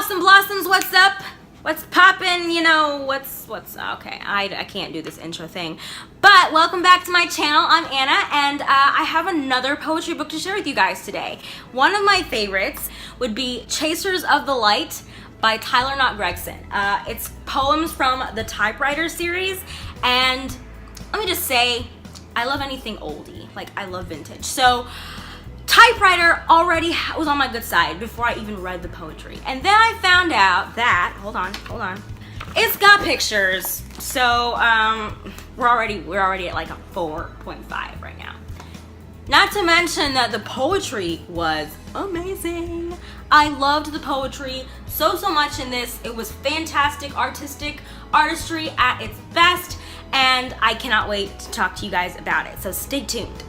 Blossom Blossoms, what's up? What's poppin'? You know, what's okay, I can't do this intro thing. But welcome back to my channel. I'm Anna, and I have another poetry book to share with you guys today. One of my favorites would be Chasers of the Light by Knott Gregson. It's poems from the Typewriter series, and let me just say, I love anything oldie. Like, I love vintage. So Typewriter already was on my good side before I even read the poetry. And then I found out that, hold on, it's got pictures. So we're already at like a 4.5 right now. Not to mention that the poetry was amazing. I loved the poetry so much in this. It was fantastic artistry at its best, and I cannot wait to talk to you guys about it. So stay tuned.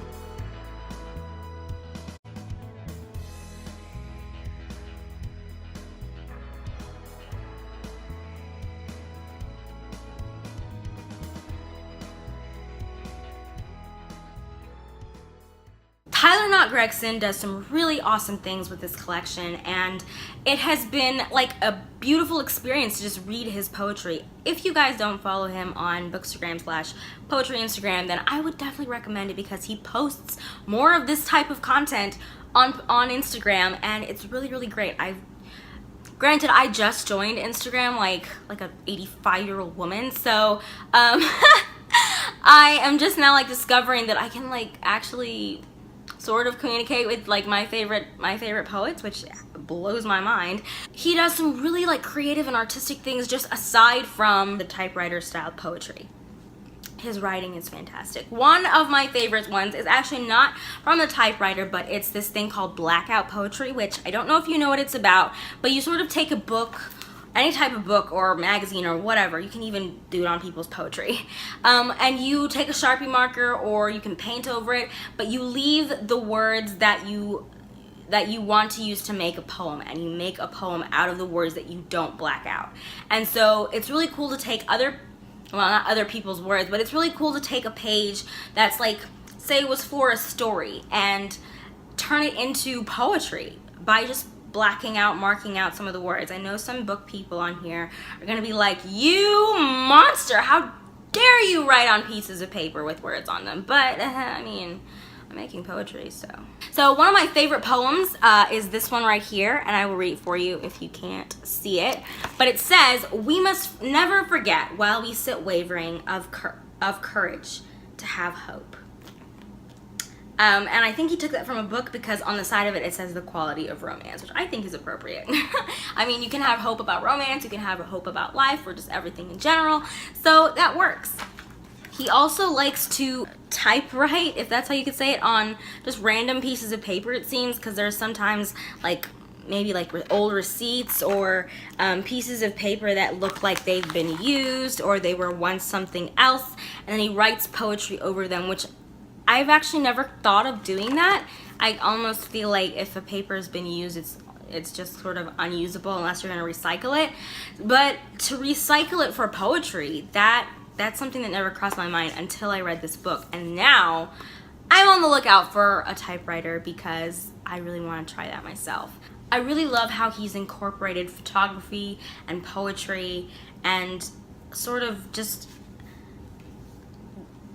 Knott Gregson does some really awesome things with this collection, and it has been like a beautiful experience to just read his poetry. If you guys don't follow him on Bookstagram/Poetry Instagram, then I would definitely recommend it because he posts more of this type of content on Instagram, and it's really great. Granted, I just joined Instagram like a 85-year-old woman, so I am just now like discovering that I can like actually sort of communicate with like my favorite poets, which blows my mind. He does some really like creative and artistic things just aside from the typewriter style poetry. His writing is fantastic. One of my favorite ones is actually not from the typewriter, but it's this thing called blackout poetry, which I don't know if you know what it's about, but you sort of take a book, any type of book or magazine or whatever, you can even do it on people's poetry, and you take a Sharpie marker or you can paint over it, but you leave the words that you want to use to make a poem, and you make a poem out of the words that you don't black out. And so it's really cool to take not other people's words, but it's really cool to take a page that's like, say it was for a story, and turn it into poetry by just marking out some of the words. I know some book people on here are gonna be like, you monster, how dare you write on pieces of paper with words on them, but I mean, I'm making poetry, so one of my favorite poems is this one right here, and I will read it for you if you can't see it, but it says, "We must never forget while we sit wavering of courage to have hope." And I think he took that from a book because on the side of it, it says the quality of romance, which I think is appropriate. I mean, you can have hope about romance, you can have a hope about life, or just everything in general, so that works. He also likes to typewrite, if that's how you could say it, on just random pieces of paper, it seems, because there's sometimes like maybe like old receipts or pieces of paper that look like they've been used or they were once something else, and then he writes poetry over them, which I've actually never thought of doing that. I almost feel like if a paper has been used, it's just sort of unusable unless you're going to recycle it. But to recycle it for poetry, that's something that never crossed my mind until I read this book. And now I'm on the lookout for a typewriter because I really want to try that myself. I really love how he's incorporated photography and poetry, and sort of just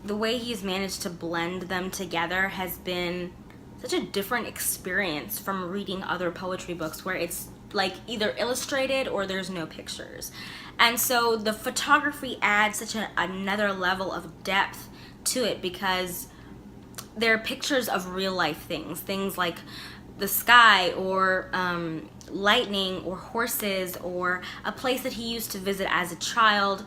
the way he's managed to blend them together has been such a different experience from reading other poetry books where it's like either illustrated or there's no pictures. And so the photography adds such another level of depth to it because they're pictures of real life things like the sky or lightning or horses or a place that he used to visit as a child,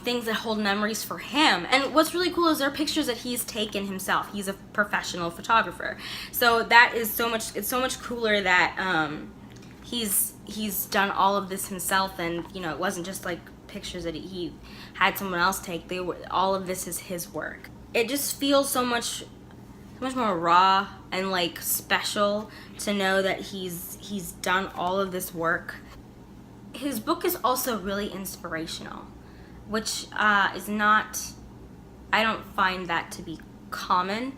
things that hold memories for him. And what's really cool is they're pictures that he's taken himself. He's a professional photographer, so that is it's so much cooler that he's done all of this himself, and you know, it wasn't just like pictures that he had someone else take. All of this is his work. It just feels so much more raw and like special to know that he's done all of this work. His book is also really inspirational, which is not, I don't find that to be common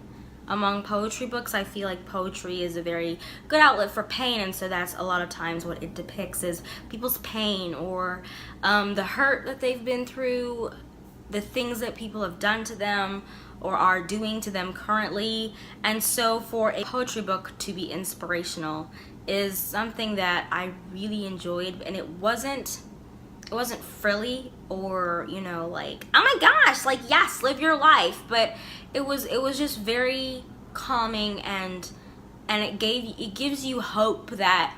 among poetry books. I feel like poetry is a very good outlet for pain, and so that's a lot of times what it depicts is people's pain, or the hurt that they've been through, the things that people have done to them or are doing to them currently. And so for a poetry book to be inspirational is something that I really enjoyed, and it wasn't frilly or, you know, like, oh my gosh, like, yes, live your life, but it was just very calming, and it gives you hope that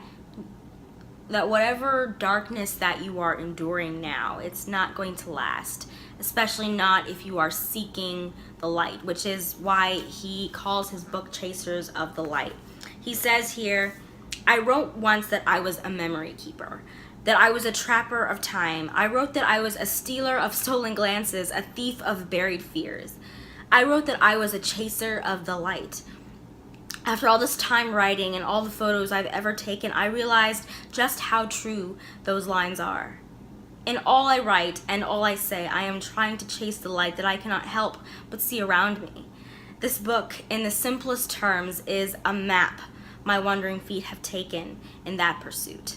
whatever darkness that you are enduring now, it's not going to last, especially not if you are seeking the light, which is why he calls his book Chasers of the Light. He says here, I wrote once that I was a memory keeper, that I was a trapper of time. I wrote that I was a stealer of stolen glances, a thief of buried fears. I wrote that I was a chaser of the light. After all this time writing and all the photos I've ever taken, I realized just how true those lines are. In all I write and all I say, I am trying to chase the light that I cannot help but see around me. This book, in the simplest terms, is a map my wandering feet have taken in that pursuit.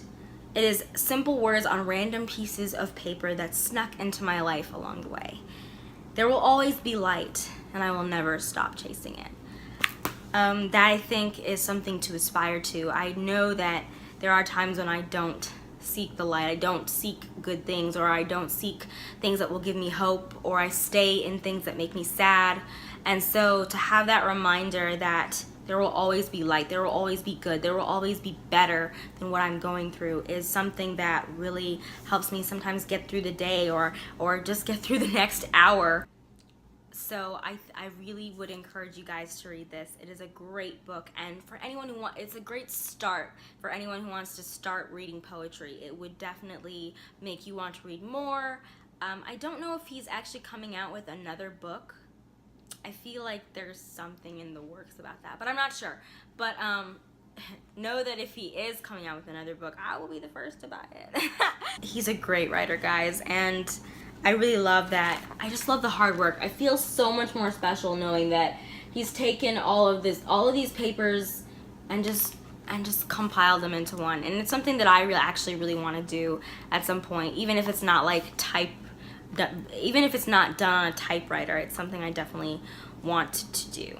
It is simple words on random pieces of paper that snuck into my life along the way. There will always be light, and I will never stop chasing it. That, I think, is something to aspire to. I know that there are times when I don't seek the light, I don't seek good things, or I don't seek things that will give me hope, or I stay in things that make me sad. And so to have that reminder that there will always be light, there will always be good, there will always be better than what I'm going through is something that really helps me sometimes get through the day, or just get through the next hour. So I really would encourage you guys to read this. It is a great book, and for anyone who it's a great start for anyone who wants to start reading poetry. It would definitely make you want to read more. I don't know if he's actually coming out with another book. I feel like there's something in the works about that, but I'm not sure. But know that if he is coming out with another book, I will be the first to buy it. He's a great writer, guys, and I really love that. I just love the hard work. I feel so much more special knowing that he's taken all of these papers and just compiled them into one. And it's something that I actually really want to do at some point, even if it's not like even if it's not done on a typewriter. It's something I definitely want to do.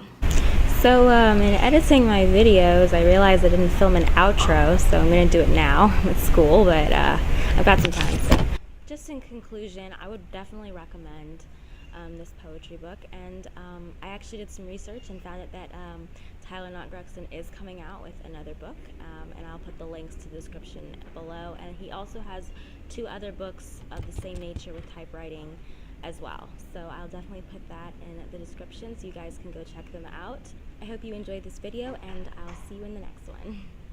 So in editing my videos, I realized I didn't film an outro, so I'm going to do it now with school, but I've got some time. So just in conclusion, I would definitely recommend this poetry book, and I actually did some research and found out that Knott Gregson is coming out with another book, and I'll put the links to the description below. And he also has 2 other books of the same nature with typewriting as well, so I'll definitely put that in the description so you guys can go check them out. I hope you enjoyed this video, and I'll see you in the next one.